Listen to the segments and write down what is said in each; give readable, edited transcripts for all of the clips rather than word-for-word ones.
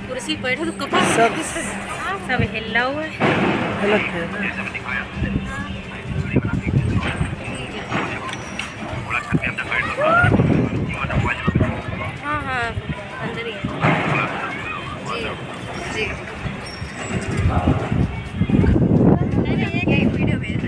कुर्सी बैठो तो कपड़ा सब हिला हुआ है। हाँ हाँ अंदर ही है। जी जी वीडियो भेज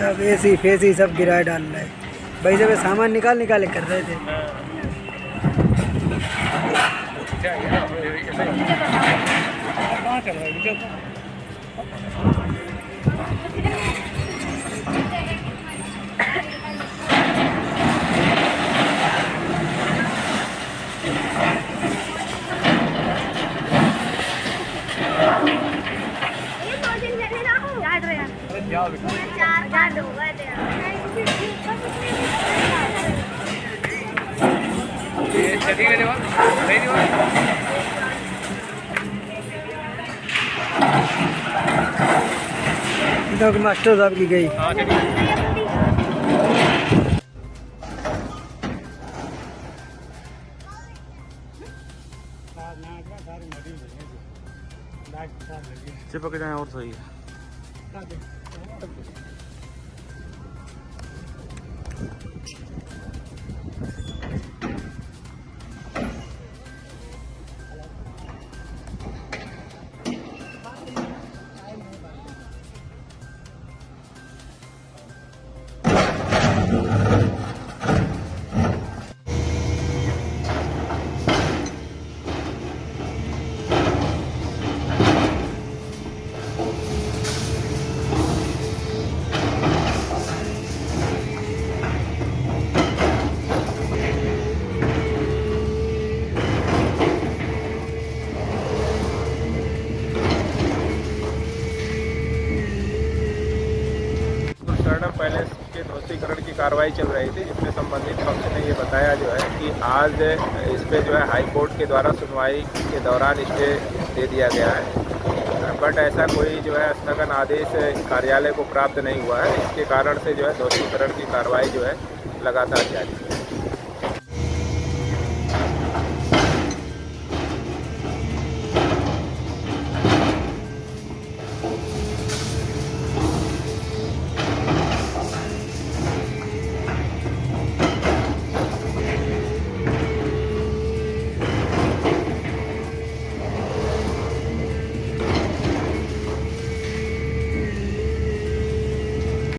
अब ऐसी फेसी सब गिरा डाल रहा है भाई। जब सामान निकाल कर रहे थे। मास्टर साहब की गई। चिपक जाए और सही है। शरणम पैलेस के ध्वस्तीकरण की कार्रवाई चल रही थी, जिसमें संबंधित पक्ष ने ये बताया जो है कि आज इस इस पे जो है हाई कोर्ट के द्वारा सुनवाई के दौरान स्टे दे दिया गया है, बट ऐसा कोई जो है स्थगन आदेश कार्यालय को प्राप्त नहीं हुआ है। इसके कारण से जो है दोषीकरण की कार्रवाई जो है लगातार जारी है।